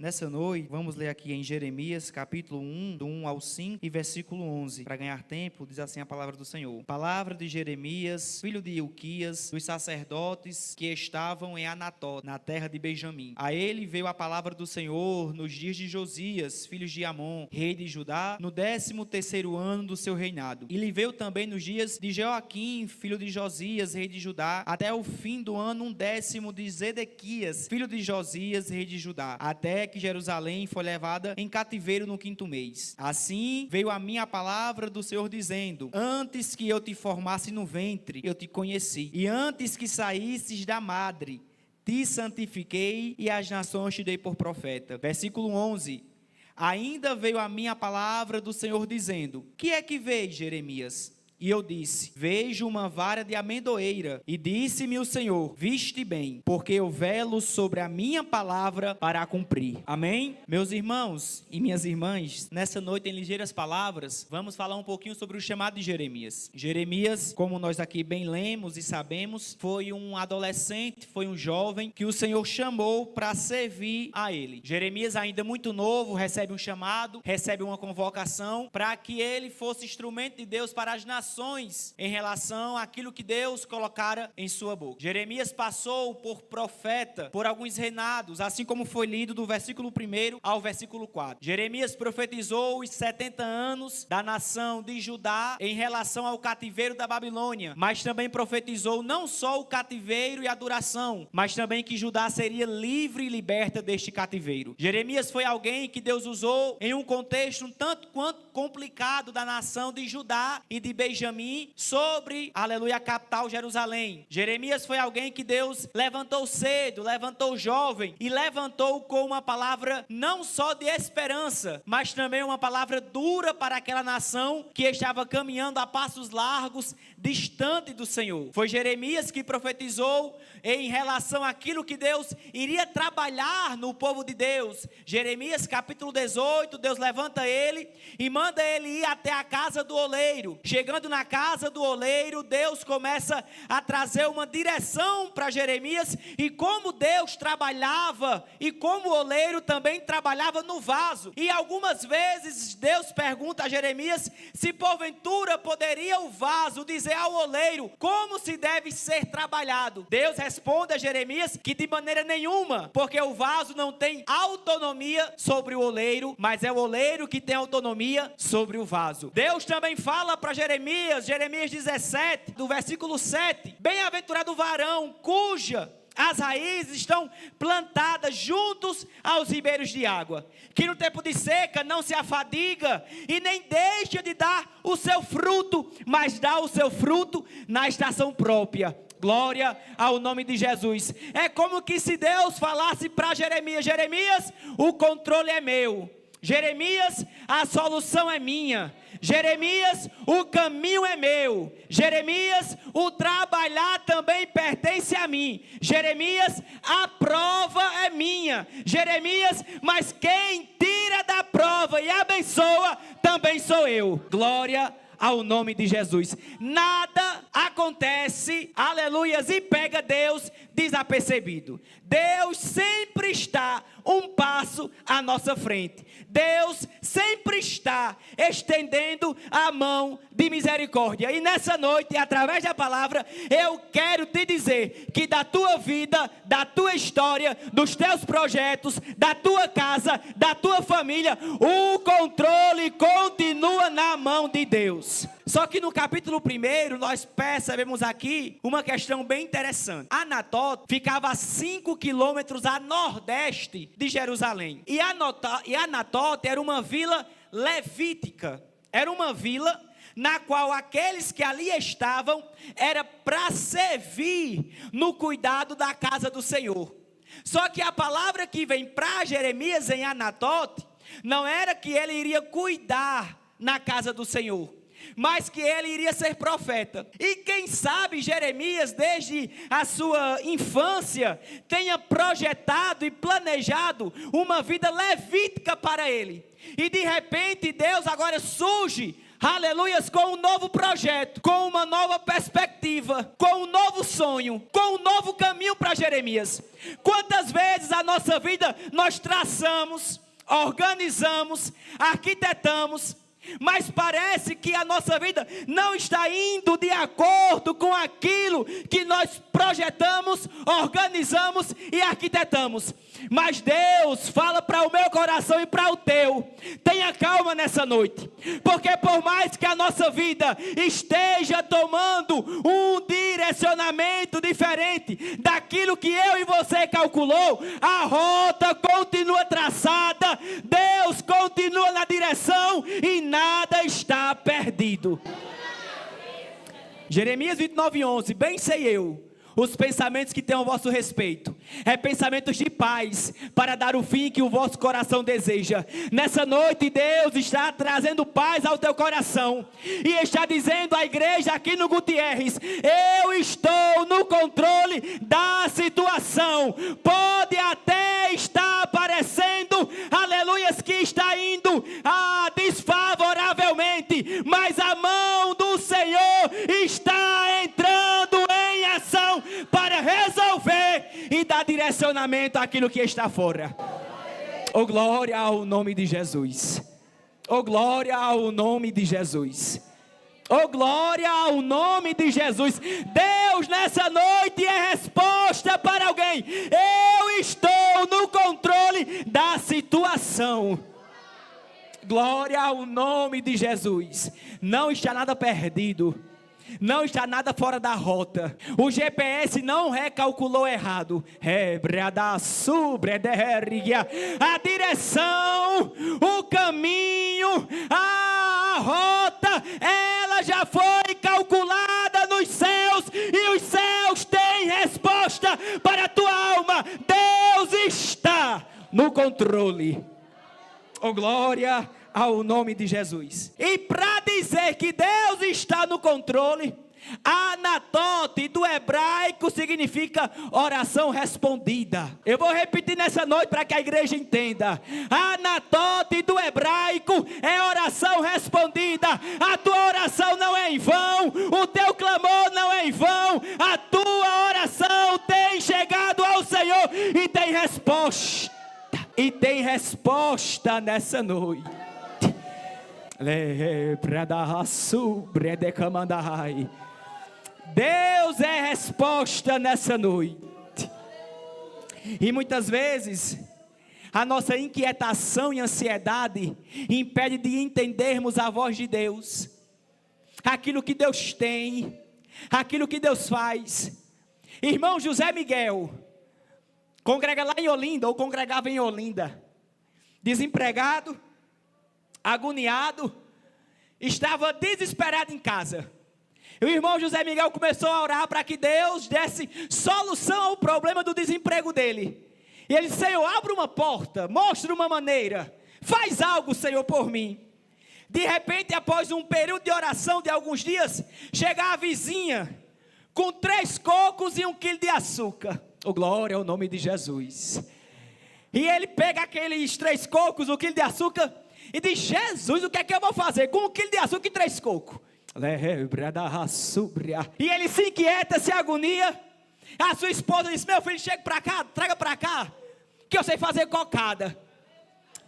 Nessa noite, vamos ler aqui em Jeremias, capítulo 1, do 1 ao 5 e versículo 11. Para ganhar tempo, diz assim a palavra do Senhor. Palavra de Jeremias, filho de Ilquias, dos sacerdotes que estavam em Anatot, na terra de Benjamim. A ele veio a palavra do Senhor nos dias de Josias, filho de Amon, rei de Judá, no 13º ano do seu reinado. E lhe veio também nos dias de Joaquim, filho de Josias, rei de Judá, até o fim do ano 10º de Zedequias, filho de Josias, rei de Judá, até que Jerusalém foi levada em cativeiro no 5º mês. Assim veio a mim a palavra do Senhor dizendo: antes que eu te formasse no ventre, eu te conheci, e antes que saísses da madre, te santifiquei, e as nações te dei por profeta. Versículo 11. Ainda veio a mim a palavra do Senhor dizendo: que é que vês, Jeremias? E eu disse: vejo uma vara de amendoeira. E disse-me o Senhor: viste bem, porque eu velo sobre a minha palavra para a cumprir. Amém? Meus irmãos e minhas irmãs, nessa noite em ligeiras palavras, vamos falar um pouquinho sobre o chamado de Jeremias. Jeremias, como nós aqui bem lemos e sabemos, foi um adolescente, foi um jovem que o Senhor chamou para servir a ele. Jeremias, ainda muito novo, recebe um chamado, recebe uma convocação para que ele fosse instrumento de Deus para as nações em relação àquilo que Deus colocara em sua boca. Jeremias passou por profeta por alguns reinados, assim como foi lido do versículo 1 ao versículo 4. Jeremias profetizou os 70 anos da nação de Judá em relação ao cativeiro da Babilônia, mas também profetizou não só o cativeiro e a duração, mas também que Judá seria livre e liberta deste cativeiro. Jeremias foi alguém que Deus usou em um contexto um tanto quanto complicado da nação de Judá e de Benjamim sobre, aleluia, a capital Jerusalém. Jeremias foi alguém que Deus levantou cedo, levantou jovem e levantou com uma palavra não só de esperança, mas também uma palavra dura para aquela nação que estava caminhando a passos largos, distante do Senhor. Foi Jeremias que profetizou em relação àquilo que Deus iria trabalhar no povo de Deus. Jeremias capítulo 18, Deus levanta ele e manda ele ir até a casa do oleiro. Chegando na casa do oleiro, Deus começa a trazer uma direção para Jeremias e como Deus trabalhava e como o oleiro também trabalhava no vaso. E algumas vezes Deus pergunta a Jeremias se porventura poderia o vaso dizer ao oleiro como se deve ser trabalhado. Deus responde a Jeremias que de maneira nenhuma, porque o vaso não tem autonomia sobre o oleiro, mas é o oleiro que tem autonomia sobre o vaso. Deus também fala para Jeremias 17, do versículo 7, bem-aventurado o varão cuja as raízes estão plantadas juntos aos ribeiros de água, que no tempo de seca não se afadiga e nem deixa de dar o seu fruto, mas dá o seu fruto na estação própria. Glória ao nome de Jesus. É como que se Deus falasse para Jeremias: Jeremias, o controle é meu. Jeremias, a solução é minha. Jeremias, o caminho é meu. Jeremias, o trabalhar também pertence a mim. Jeremias, a prova é minha. Jeremias, mas quem tira da prova e abençoa também sou eu. Glória ao nome de Jesus. Nada acontece, aleluias, e pega Deus desapercebido. Deus sempre está um passo à nossa frente. Deus sempre está estendendo a mão de misericórdia. E nessa noite, através da palavra, eu quero te dizer que da tua vida, da tua história, dos teus projetos, da tua casa, da tua família, o controle continua na mão de Deus. Só que no capítulo 1, nós percebemos aqui uma questão bem interessante. Anatot ficava a 5 quilômetros a nordeste de Jerusalém. E Anatot era uma vila levítica. Era uma vila na qual aqueles que ali estavam era para servir no cuidado da casa do Senhor. Só que a palavra que vem para Jeremias em Anatot não era que ele iria cuidar na casa do Senhor, mas que ele iria ser profeta. E quem sabe Jeremias, desde a sua infância, tenha projetado e planejado uma vida levítica para ele. E de repente Deus agora surge aleluias, com um novo projeto, com uma nova perspectiva, com um novo sonho, com um novo caminho para Jeremias. Quantas vezes a nossa vida nós traçamos, organizamos, arquitetamos, mas parece que a nossa vida não está indo de acordo com aquilo que nós projetamos, organizamos e arquitetamos. Mas Deus fala para o meu coração e para o teu: tenha calma nessa noite, porque por mais que a nossa vida esteja tomando um direcionamento diferente daquilo que eu e você calculou, a rota continua traçada, Deus continua na direção e nada está perdido. Jeremias 29:11, bem sei eu os pensamentos que tenho a vosso respeito, é pensamentos de paz, para dar o fim que o vosso coração deseja. Nessa noite Deus está trazendo paz ao teu coração, e está dizendo à igreja aqui no Gutierrez: eu estou no controle da situação. Pode até estar parecendo, aleluias, que está indo desfavoravelmente, mas a mão do Senhor está entrando em ação para resolver e dar direcionamento àquilo que está fora. Oh, glória ao nome de Jesus. Oh, glória ao nome de Jesus. Oh, glória ao nome de Jesus. Deus nessa noite é resposta para alguém. Eu estou no controle da situação. Glória ao nome de Jesus. Não está nada perdido. Não está nada fora da rota. O GPS não recalculou errado. A direção, o caminho, a rota, ela já foi calculada nos céus, e os céus têm resposta para a tua alma. Deus está no controle. Oh, glória ao nome de Jesus. E para dizer que Deus está no controle, Anatote do hebraico significa oração respondida. Eu vou repetir nessa noite para que a igreja entenda. Anatote do hebraico é oração respondida. A tua oração não é em vão, o teu clamor não é em vão. A tua oração tem chegado ao Senhor e tem resposta. E tem resposta nessa noite. Deus é resposta nessa noite. E muitas vezes a nossa inquietação e ansiedade impede de entendermos a voz de Deus, aquilo que Deus tem, aquilo que Deus faz. Irmão José Miguel congrega lá em Olinda, ou congregava em Olinda, desempregado, agoniado, estava desesperado em casa. E o irmão José Miguel começou a orar para que Deus desse solução ao problema do desemprego dele. E ele disse: Senhor, abre uma porta, mostra uma maneira, faz algo, Senhor, por mim. De repente, após um período de oração de alguns dias, chega a vizinha com 3 cocos e 1 quilo de açúcar. Oh, glória ao nome de Jesus. E ele pega aqueles 3 cocos, 1 quilo de açúcar, e diz: Jesus, o que é que eu vou fazer com 1 quilo de açúcar e 3 cocos? E ele se inquieta, se agonia. A sua esposa diz: meu filho, chega para cá, traga para cá, que eu sei fazer cocada.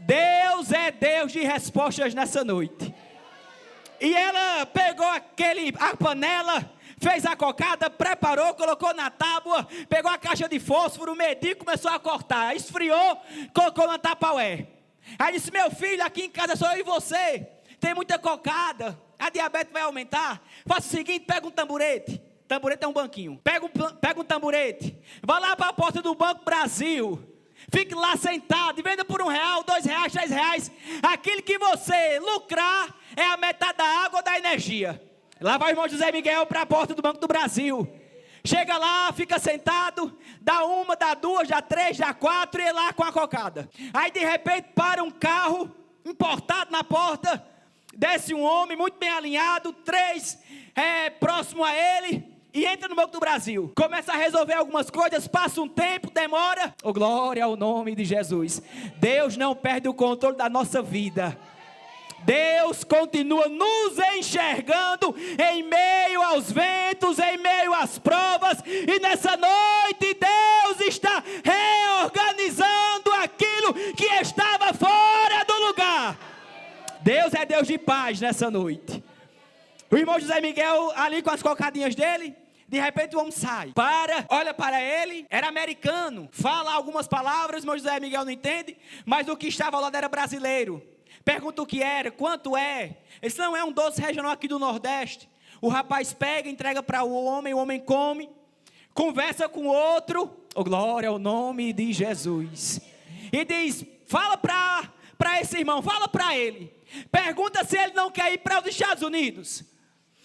Deus é Deus de respostas nessa noite. E ela pegou a panela, fez a cocada, preparou, colocou na tábua, pegou a caixa de fósforo, mediu, começou a cortar, esfriou, colocou na tapaué. Aí disse: meu filho, aqui em casa sou eu e você, tem muita cocada, a diabetes vai aumentar. Faça o seguinte, pega um tamborete é um banquinho, pega um tamborete, vai lá para a porta do Banco Brasil, fique lá sentado e venda por R$1, R$2, R$3. Aquilo que você lucrar é a metade da água ou da energia. Lá vai o irmão José Miguel para a porta do Banco do Brasil. Chega lá, fica sentado, dá 1, dá 2, dá 3, dá 4 e lá com a cocada. Aí de repente para um carro importado na porta, desce um homem muito bem alinhado, 3 próximo a ele, e entra no Banco do Brasil. Começa a resolver algumas coisas, passa um tempo, demora. Oh, glória ao nome de Jesus. Deus não perde o controle da nossa vida. Deus continua nos enxergando em meio aos ventos, em meio às provas, e nessa noite Deus está reorganizando aquilo que estava fora do lugar. Deus é Deus de paz nessa noite. O irmão José Miguel ali com as cocadinhas dele, de repente o homem sai, olha para ele, era americano, fala algumas palavras, o irmão José Miguel não entende, mas o que estava ao lado era brasileiro. Pergunta o que era, quanto é. Esse não é um doce regional aqui do Nordeste. O rapaz pega, entrega para o homem come, conversa com o outro, oh, glória ao nome de Jesus, e diz, fala para esse irmão, fala para ele, pergunta se ele não quer ir para os Estados Unidos.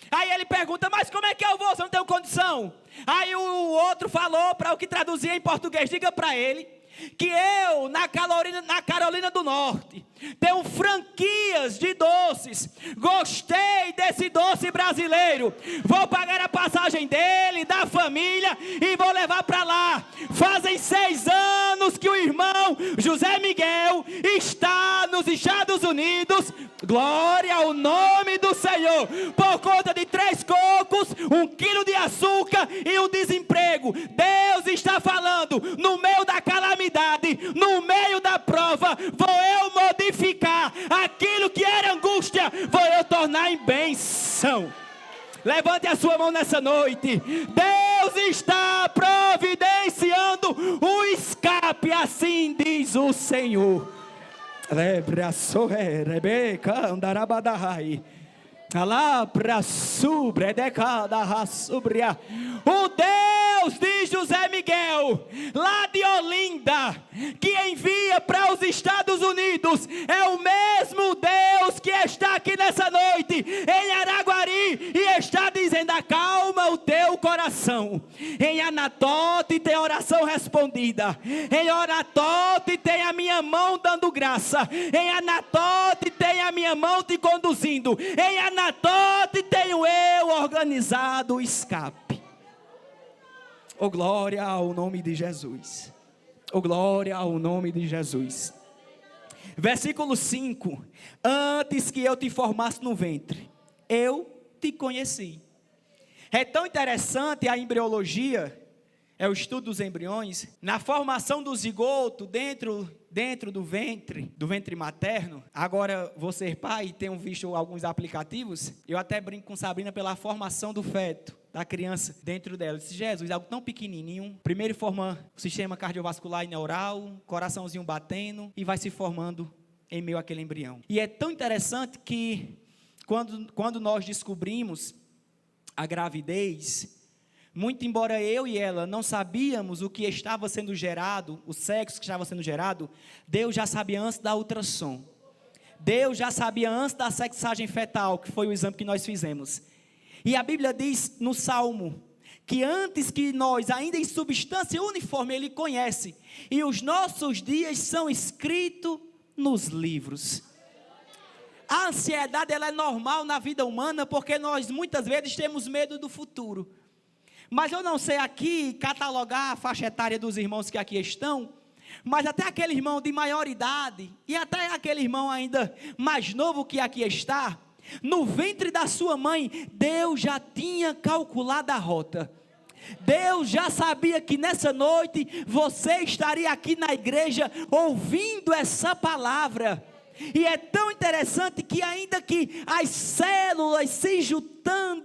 Aí ele pergunta, mas como é que eu vou, se eu não tenho condição? Aí o outro falou, para o que traduzia em português, diga para ele, que eu, na Carolina do Norte, tenho franquias de doces, gostei desse doce brasileiro, vou pagar a passagem dele, da família, e vou levar para lá. Fazem 6 anos que o irmão José Miguel está nos Estados Unidos, glória ao nome do Senhor, por conta de 3 cocos, 1 quilo de açúcar e o desemprego. Deus está falando, no meio da calamidade, no meio da prova, vou eu modificar aquilo que era angústia, vou eu tornar em bênção. Levante a sua mão nessa noite. Deus está providenciando o escape, assim diz o Senhor. O Deus de José Miguel, lá de Olinda, que envia para os Estados Unidos, é o mesmo Deus que está aqui nessa noite, em Araguari, e está dizendo, acalma o teu coração. Em Anatote tem oração respondida, em Anatote tem a minha mão dando graça, em Anatote tem a minha mão te conduzindo, em Anatote tenho eu organizado o escape. Oh, glória ao nome de Jesus. Oh, glória ao nome de Jesus. Versículo 5. Antes que eu te formasse no ventre, eu te conheci. É tão interessante a embriologia, é o estudo dos embriões, na formação do zigoto dentro do ventre materno. Agora, você pai, tenho visto alguns aplicativos, eu até brinco com Sabrina pela formação do feto, da criança dentro dela. Eu disse, Jesus, algo tão pequenininho, primeiro forma o sistema cardiovascular e neural, coraçãozinho batendo, e vai se formando em meio àquele embrião. E é tão interessante que, quando nós descobrimos a gravidez, muito embora eu e ela não sabíamos o que estava sendo gerado, o sexo que estava sendo gerado, Deus já sabia antes da ultrassom. Deus já sabia antes da sexagem fetal, que foi o exame que nós fizemos. E a Bíblia diz no Salmo, que antes que nós, ainda em substância uniforme, Ele conhece. E os nossos dias são escritos nos livros. A ansiedade, ela é normal na vida humana, porque nós muitas vezes temos medo do futuro. Mas eu não sei aqui catalogar a faixa etária dos irmãos que aqui estão, mas até aquele irmão de maior idade, e até aquele irmão ainda mais novo que aqui está, no ventre da sua mãe, Deus já tinha calculado a rota. Deus já sabia que nessa noite você estaria aqui na igreja ouvindo essa palavra. E é tão interessante que ainda que as células se juntando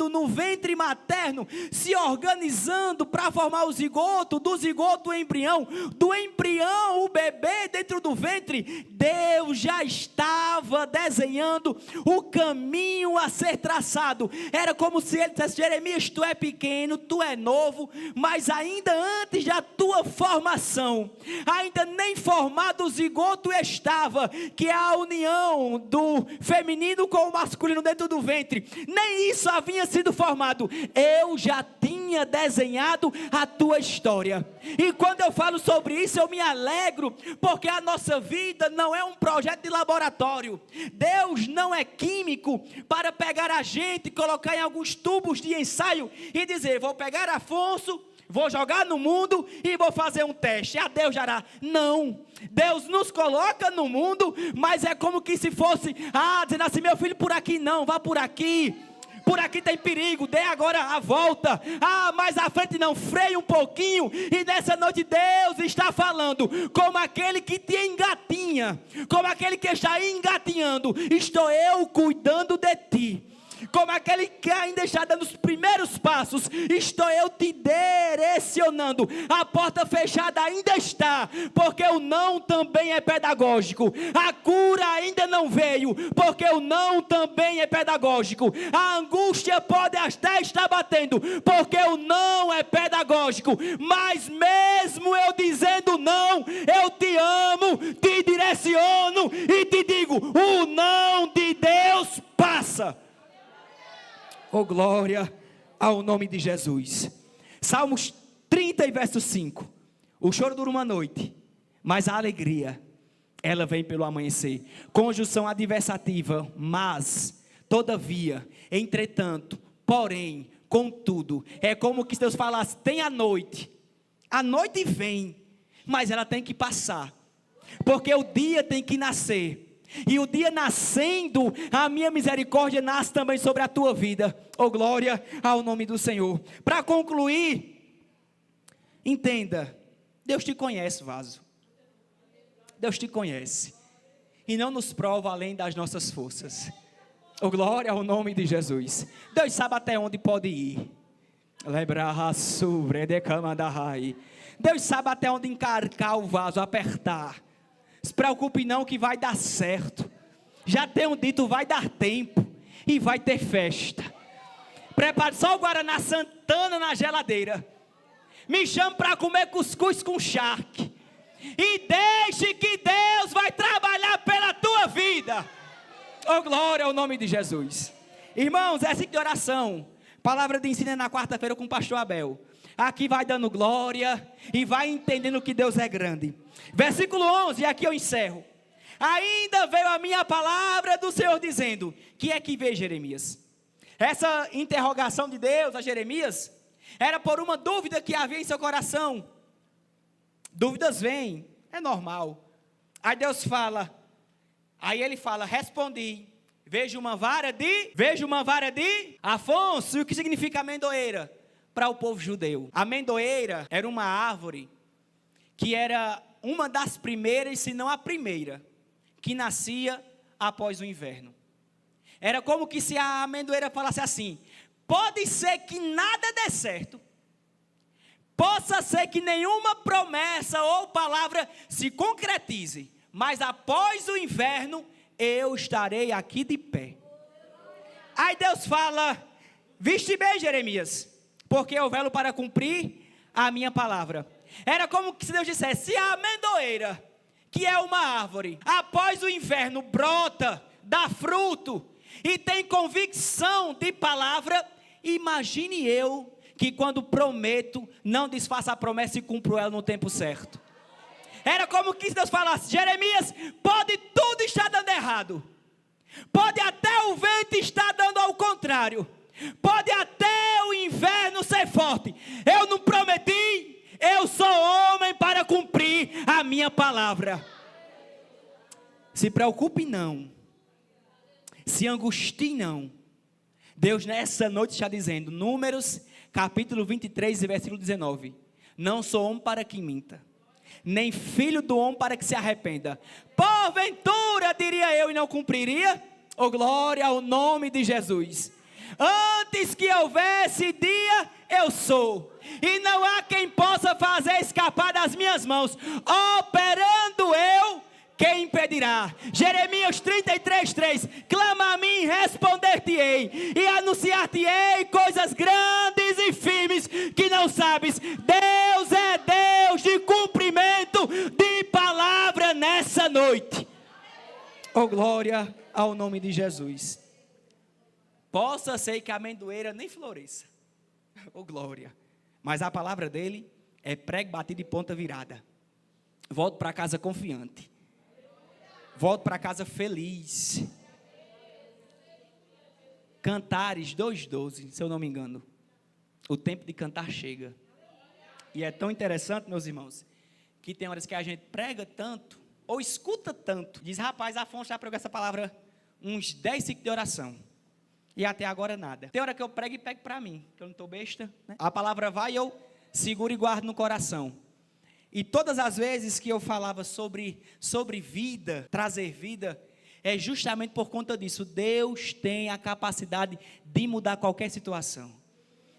no ventre materno, se organizando para formar o zigoto, do zigoto o embrião, do embrião o bebê dentro do ventre, Deus já estava desenhando o caminho a ser traçado. Era como se Ele dissesse, Jeremias, tu é pequeno, tu é novo, mas ainda antes da tua formação, ainda nem formado o zigoto estava, que é a união do feminino com o masculino dentro do ventre, nem isso havia sido formado. Eu já tinha desenhado a tua história. E quando eu falo sobre isso, eu me alegro, porque a nossa vida não é um projeto de laboratório. Deus não é químico para pegar a gente, colocar em alguns tubos de ensaio e dizer, vou pegar Afonso, vou jogar no mundo e vou fazer um teste. A Deus dará. Não. Deus nos coloca no mundo, mas é como que se fosse, dizendo assim, meu filho, por aqui não, vá por aqui. Por aqui tem perigo, dê agora a volta. Mais à frente não, freie um pouquinho. E nessa noite Deus está falando como aquele que te engatinha, como aquele que está engatinhando. Estou eu cuidando de ti. Como aquele que ainda está dando os primeiros passos, estou eu te direcionando. A porta fechada ainda está, porque o não também é pedagógico. A cura ainda não veio, porque o não também é pedagógico. A angústia pode até estar batendo, porque o não é pedagógico. Mas mesmo eu dizendo não, eu te amo, te direciono e te digo, o não de Deus passa. Oh, glória ao nome de Jesus. Salmos 30 e verso 5. O choro dura uma noite, mas a alegria, ela vem pelo amanhecer. Conjunção adversativa, mas, todavia, entretanto, porém, contudo. É como que Deus falasse, tem a noite vem, mas ela tem que passar. Porque o dia tem que nascer. E o dia nascendo, a minha misericórdia nasce também sobre a tua vida. Oh, glória ao nome do Senhor. Para concluir, entenda, Deus te conhece, vaso. Deus te conhece. E não nos prova além das nossas forças. Oh, glória ao nome de Jesus. Deus sabe até onde pode ir. Deus sabe até onde encarcar o vaso, apertar. Se preocupe não que vai dar certo. Já tenho dito, vai dar tempo. E vai ter festa. Prepare só o Guaraná Santana na geladeira. Me chame para comer cuscuz com charque. E deixe que Deus vai trabalhar pela tua vida. Oh, glória ao nome de Jesus. Irmãos, essa de oração. Palavra de ensino é na quarta-feira com o pastor Abel. Aqui vai dando glória e vai entendendo que Deus é grande. Versículo 11, e aqui eu encerro. Ainda veio a minha palavra do Senhor dizendo, que é que veio Jeremias? Essa interrogação de Deus a Jeremias, era por uma dúvida que havia em seu coração. Dúvidas vêm, é normal. Aí Deus fala, aí ele fala, respondi, vejo uma vara de Afonso. E o que significa amendoeira? Para o povo judeu. A amendoeira era uma árvore que era uma das primeiras, se não a primeira, que nascia após o inverno. Era como que se a amendoeira falasse assim, pode ser que nada dê certo, possa ser que nenhuma promessa ou palavra se concretize, mas após o inverno, eu estarei aqui de pé. Aí Deus fala, viste bem, Jeremias, porque eu velo para cumprir a minha palavra. Era como se Deus dissesse, se a amendoeira, que é uma árvore, após o inverno brota, dá fruto, e tem convicção de palavra, imagine eu, que quando prometo, não desfaça a promessa e cumpro ela no tempo certo. Era como que Deus falasse, Jeremias, pode tudo estar dando errado, pode até o vento estar dando ao contrário, pode até o inverno ser forte, eu não prometi, eu sou homem para cumprir a minha palavra. Se preocupe não, se angustie não. Deus nessa noite está dizendo, Números capítulo 23 versículo 19, não sou homem para que minta, nem filho do homem para que se arrependa. Porventura, diria eu, e não cumpriria? Oh, glória ao nome de Jesus. Antes que houvesse dia, eu sou, e não há quem possa fazer escapar das minhas mãos. Operando eu, quem impedirá? Jeremias 33:3, clama a mim, responder-te-ei, e anunciar-te-ei coisas grandes e firmes que não sabes. Deus é Deus de cumprimento de palavra nessa noite. Oh, glória ao nome de Jesus. Possa ser que a amendoeira nem floresça, oh glória, mas a palavra dele é prego batido e ponta virada. Volto para casa confiante, volto para casa feliz. Cantares 2:12, se eu não me engano, o tempo de cantar chega. E é tão interessante, meus irmãos, que tem horas que a gente prega tanto, ou escuta tanto, diz, rapaz, Afonso já pregou essa palavra uns 10 ciclos de oração, e até agora nada. Tem hora que eu prego e pego para mim, que eu não estou besta, né? A palavra vai e eu seguro e guardo no coração. E todas as vezes que eu falava sobre vida, trazer vida, é justamente por conta disso. Deus tem a capacidade de mudar qualquer situação.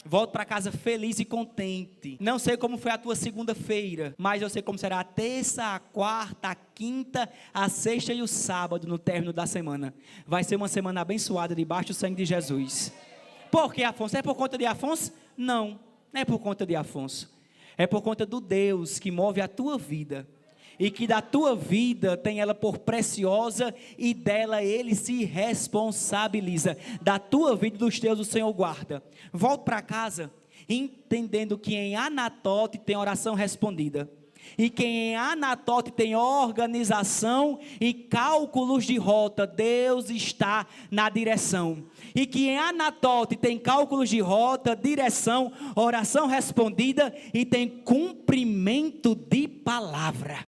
Volto para casa feliz e contente. Não sei como foi a tua segunda-feira, mas eu sei como será a terça, a quarta, a quinta, a sexta e o sábado no término da semana. Vai ser uma semana abençoada debaixo do sangue de Jesus. Por que, Afonso? É por conta de Afonso? Não, não é por conta de Afonso. É por conta do Deus que move a tua vida. E que da tua vida tem ela por preciosa e dela ele se responsabiliza. Da tua vida e dos teus o Senhor guarda. Volto para casa entendendo que em Anatote tem oração respondida. E que em Anatote tem organização e cálculos de rota. Deus está na direção. E que em Anatote tem cálculos de rota, direção, oração respondida e tem cumprimento de palavra.